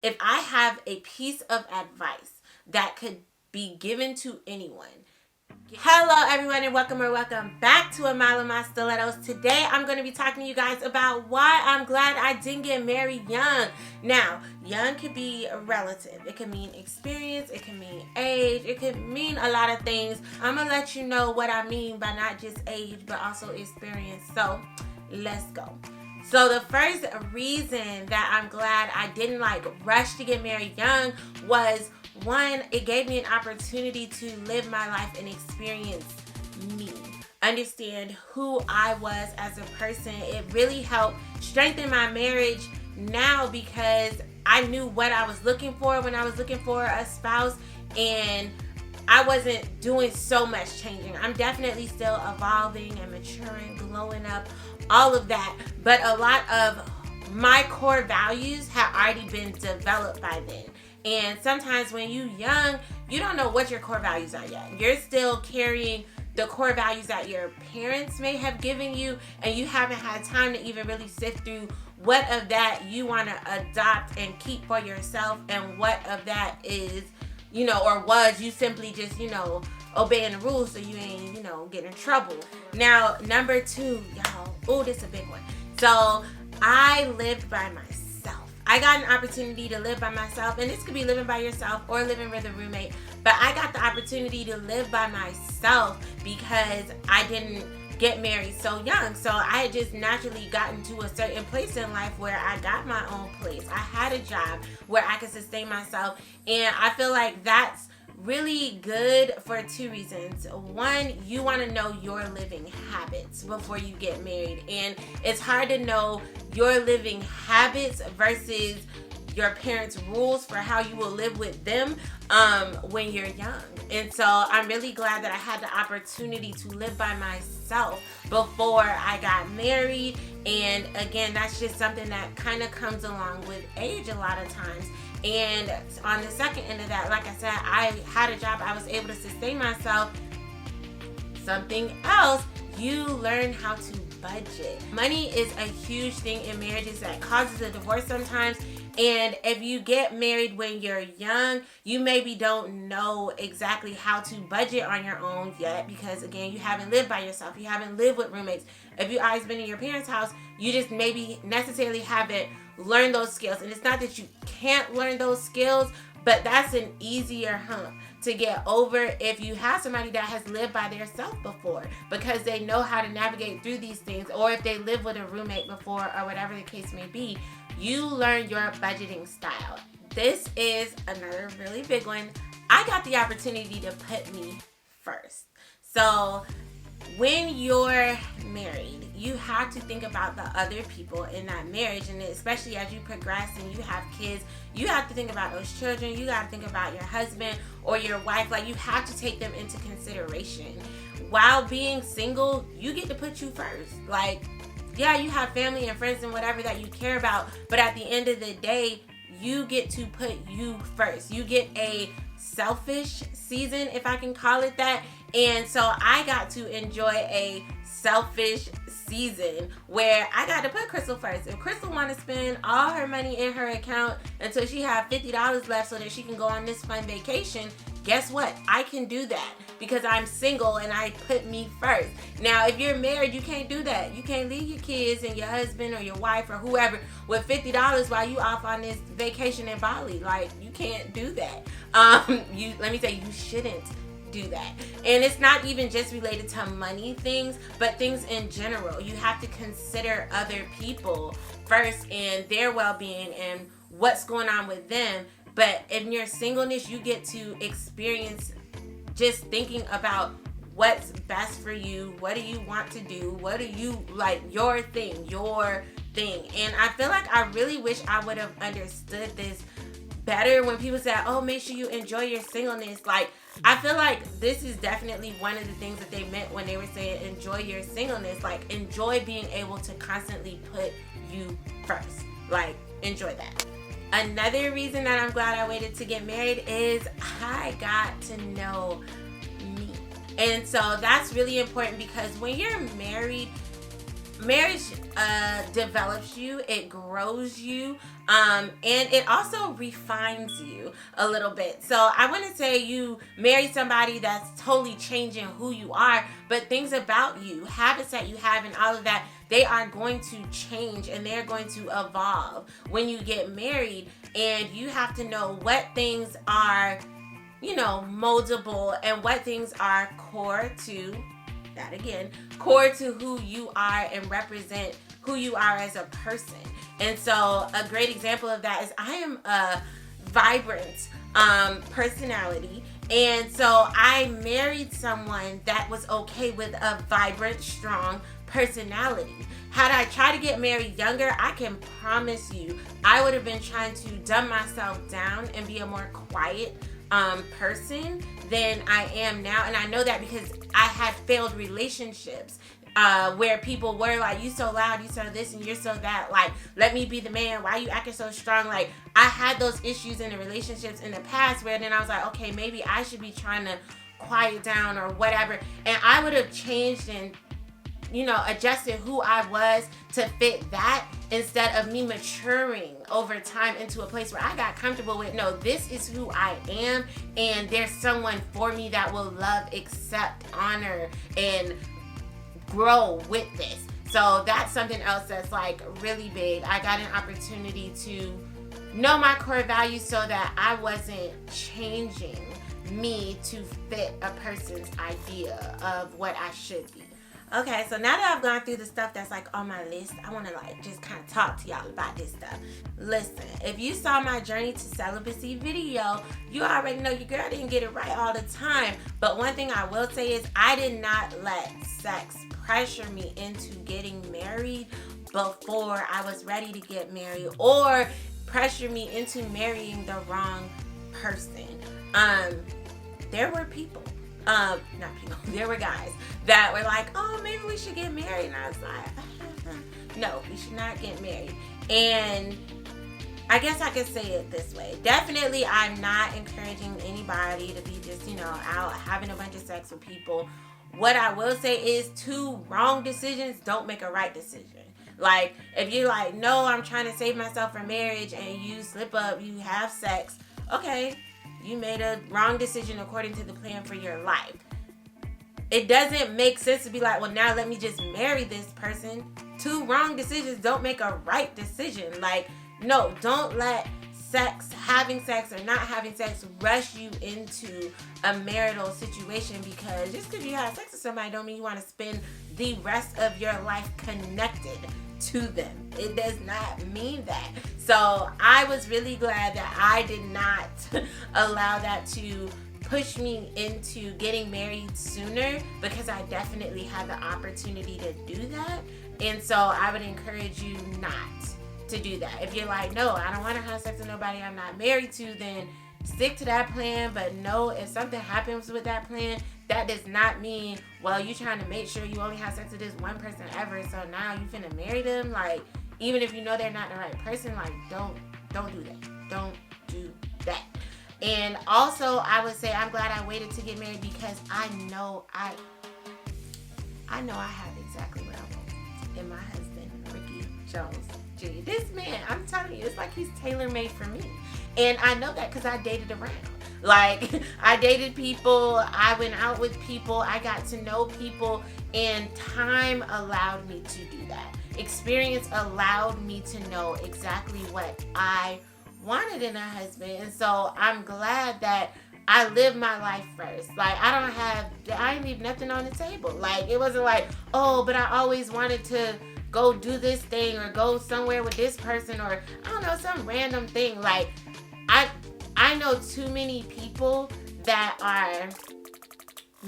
If I have a piece of advice that could be given to anyone. Hello everyone and welcome back to A Mile of My Stilettos. Today I'm going to be talking to you guys about why I'm glad I didn't get married young. Now, young could be relative. It could mean experience, it can mean age, it could mean a lot of things. I'm going to let you know what I mean by not just age but also experience. So, let's go. So the first reason that I'm glad I didn't rush to get married young was, one, it gave me an opportunity to live my life and experience me. Understand who I was as a person. It really helped strengthen my marriage now because I knew what I was looking for when I was looking for a spouse, and I wasn't doing so much changing. I'm definitely still evolving and maturing, glowing up, all of that. But a lot of my core values have already been developed by then. And sometimes when you're young, you don't know what your core values are yet. You're still carrying the core values that your parents may have given you, and you haven't had time to even really sift through what of that you want to adopt and keep for yourself, and what of that is, or was you simply just, obeying the rules so you ain't, get in trouble. Now, number two, y'all, this is a big one. So I lived by myself. I got an opportunity to live by myself, and this could be living by yourself or living with a roommate, but I got the opportunity to live by myself because I didn't get married so young. So I had just naturally gotten to a certain place in life where I got my own place. I had a job where I could sustain myself, and I feel like that's really good for two reasons. One, you want to know your living habits before you get married, and it's hard to know your living habits versus your parents' rules for how you will live with them when you're young. And so I'm really glad that I had the opportunity to live by myself before I got married. And again, that's just something that kind of comes along with age a lot of times. And on the second end of that, like I said, I had a job. I was able to sustain myself. Something else, you learn how to budget. Money is a huge thing in marriages that causes a divorce sometimes. And if you get married when you're young, you maybe don't know exactly how to budget on your own yet because, again, you haven't lived by yourself. You haven't lived with roommates. If you've always been in your parents' house, you just maybe necessarily haven't learned those skills. And it's not that you can't learn those skills, but that's an easier hump to get over if you have somebody that has lived by themselves before, because they know how to navigate through these things, or if they live with a roommate before, or whatever the case may be. You learn your budgeting style. This is another really big one. I got the opportunity to put me first. So when you're married, you have to think about the other people in that marriage, and especially as you progress and you have kids, you have to think about those children. You got to think about your husband or your wife. You have to take them into consideration. While being single, you get to put you first. Yeah, you have family and friends and whatever that you care about, but at the end of the day, you get to put you first. You get a selfish season, if I can call it that. And so I got to enjoy a selfish season where I got to put Crystal first. If Crystal want to spend all her money in her account until she have $50 left so that she can go on this fun vacation, guess what? I can do that because I'm single and I put me first. Now, if you're married, you can't do that. You can't leave your kids and your husband or your wife or whoever with $50 while you off on this vacation in Bali. You can't do that. Let me tell you, you shouldn't do that. And it's not even just related to money things, but things in general. You have to consider other people first and their well-being and what's going on with them. But in your singleness, you get to experience just thinking about what's best for you. What do you want to do? What do you like? Your thing. And I feel like I really wish I would have understood this better when people said, make sure you enjoy your singleness. I feel like this is definitely one of the things that they meant when they were saying enjoy your singleness. Enjoy being able to constantly put you first. Enjoy that. Another reason that I'm glad I waited to get married is I got to know me. And so that's really important because when you're married, marriage develops you, it grows you, and it also refines you a little bit. So I wouldn't say you marry somebody that's totally changing who you are, but things about you, habits that you have, and all of that, they are going to change and they're going to evolve when you get married. And you have to know what things are, moldable, and what things are core to core to who you are and represent who you are as a person. And so a great example of that is I am a vibrant personality. And so I married someone that was okay with a vibrant, strong personality. Had I tried to get married younger, I can promise you I would have been trying to dumb myself down and be a more quiet person than I am now. And I know that because I had failed relationships where people were like, you so loud, you so this, and you're so that, like, let me be the man, why you acting so strong? Like, I had those issues in the relationships in the past where then I was like, okay, maybe I should be trying to quiet down or whatever. And I would have changed and adjusted who I was to fit that, instead of me maturing over time into a place where I got comfortable with, no, this is who I am, and there's someone for me that will love, accept, honor, and grow with this. So that's something else that's like really big. I got an opportunity to know my core values so that I wasn't changing me to fit a person's idea of what I should be. Okay, so now that I've gone through the stuff that's like on my list, I want to like just kind of talk to y'all about this stuff. Listen, if you saw my journey to celibacy video, you already know your girl didn't get it right all the time. But one thing I will say is I did not let sex pressure me into getting married before I was ready to get married, or pressure me into marrying the wrong person. There were people. There were guys that were like, oh, maybe we should get married. And I was like, no, we should not get married. And I guess I could say it this way. Definitely, I'm not encouraging anybody to be just, out having a bunch of sex with people. What I will say is 2 wrong decisions don't make a right decision. Like, if you're like, no, I'm trying to save myself for marriage, and you slip up, you have sex, okay, you made a wrong decision according to the plan for your life. It doesn't make sense to be like, well, now let me just marry this person. 2 wrong decisions don't make a right decision. Like, no, don't let having sex or not having sex rush you into a marital situation, because just because you have sex with somebody don't mean you want to spend the rest of your life connected to them. It does not mean that. So I was really glad that I did not allow that to push me into getting married sooner, because I definitely had the opportunity to do that. And so I would encourage you not to do that. If you're like, no, I don't want to have sex with nobody I'm not married to, then stick to that plan. But no, if something happens with that plan, that does not mean, well, you're trying to make sure you only have sex with this one person ever, so now you finna marry them. Like, even if you know they're not the right person, like, don't do that. Don't do that. And also, I would say I'm glad I waited to get married, because I know I have exactly what I want in my husband, Ricky Jones Jr. This man, I'm telling you, it's like he's tailor-made for me. And I know that because I dated around. Like, I dated people, I went out with people, I got to know people, and time allowed me to do that. Experience allowed me to know exactly what I wanted in a husband. And so I'm glad that I lived my life first. Like, I didn't leave nothing on the table. Like, it wasn't like, oh, but I always wanted to go do this thing or go somewhere with this person, or I don't know, some random thing. Like, I know too many people that are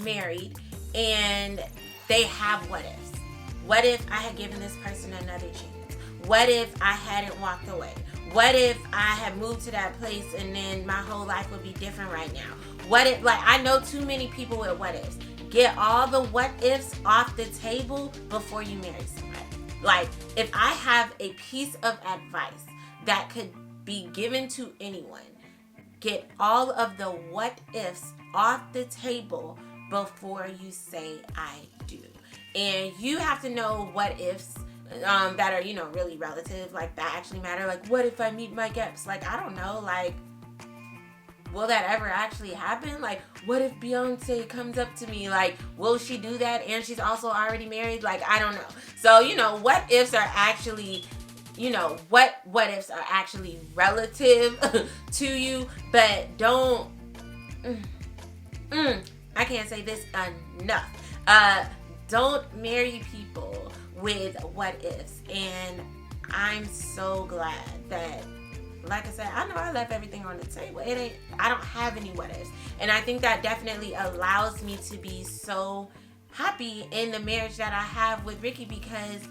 married and they have what ifs. What if I had given this person another chance? What if I hadn't walked away? What if I had moved to that place and then my whole life would be different right now? What if, like, I know too many people with what ifs. Get all the what ifs off the table before you marry somebody. Like, if I have a piece of advice that could be given to anyone, get all of the what ifs off the table before you say I do. And you have to know what ifs that are, really relative, like that actually matter. Like, what if I meet my ex? Like, I don't know, like, will that ever actually happen? Like, what if Beyonce comes up to me? Like, will she do that? And she's also already married? Like, I don't know. So, what ifs are actually, what ifs are actually relative to you, but don't, I can't say this enough. Don't marry people with what ifs. And I'm so glad that, like I said, I know I left everything on the table. I don't have any what ifs. And I think that definitely allows me to be so happy in the marriage that I have with Ricky, because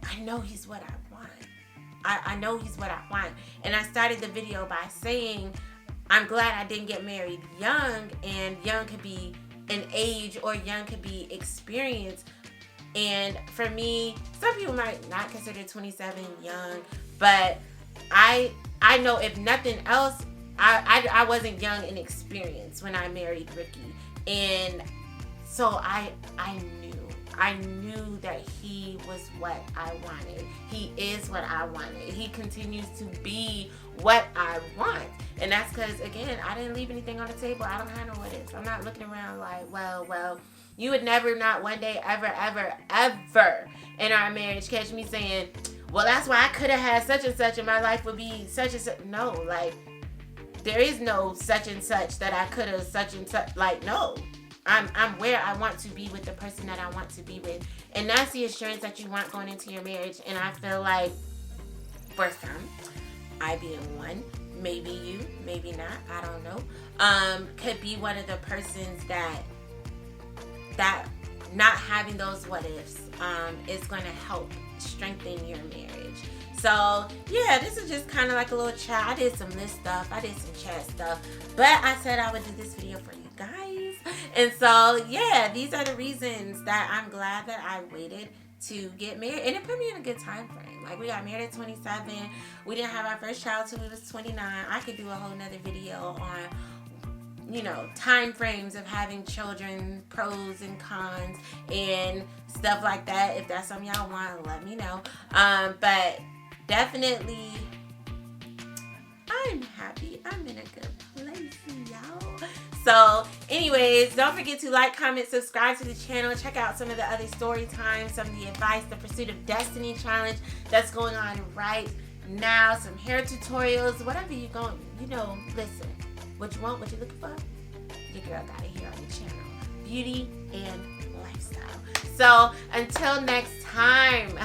I know he's what I want. I know he's what I want. And I started the video by saying, I'm glad I didn't get married young, and young could be an age, or young could be experience. And for me, some people might not consider 27 young, but I know, if nothing else, I wasn't young in experience when I married Ricky. And so I knew that he was what I wanted. He is what I wanted. He continues to be what I want. And that's because, again, I didn't leave anything on the table. I don't have no what ifs. I'm not looking around like, well, you would never, not one day, ever in our marriage catch me saying, well, that's why I could have had such and such, and my life would be such and such. No, like, there is no such and such that I could have such and such. Like, no. I'm where I want to be with the person that I want to be with. And that's the assurance that you want going into your marriage. And I feel like, for some, I being one, maybe you, maybe not, I don't know, could be one of the persons that not having those what ifs is going to help strengthen your marriage. So yeah, this is just kind of like a little chat. I did some list stuff, I did some chat stuff, but I said I would do this video for you guys. And so yeah, these are the reasons that I'm glad that I waited to get married. And it put me in a good time frame. Like, we got married at 27. We didn't have our first child till we was 29. I could do a whole nother video on, time frames of having children, pros and cons, and stuff like that. If that's something y'all want, let me know. But definitely, I'm happy. I'm in a good place, y'all. So anyways, don't forget to like, comment, subscribe to the channel. Check out some of the other story times, some of the advice, the Pursuit of Destiny challenge that's going on right now, some hair tutorials, whatever you going, listen, what you want, what you looking for, your girl got it here on the channel. Beauty and lifestyle. So until next time.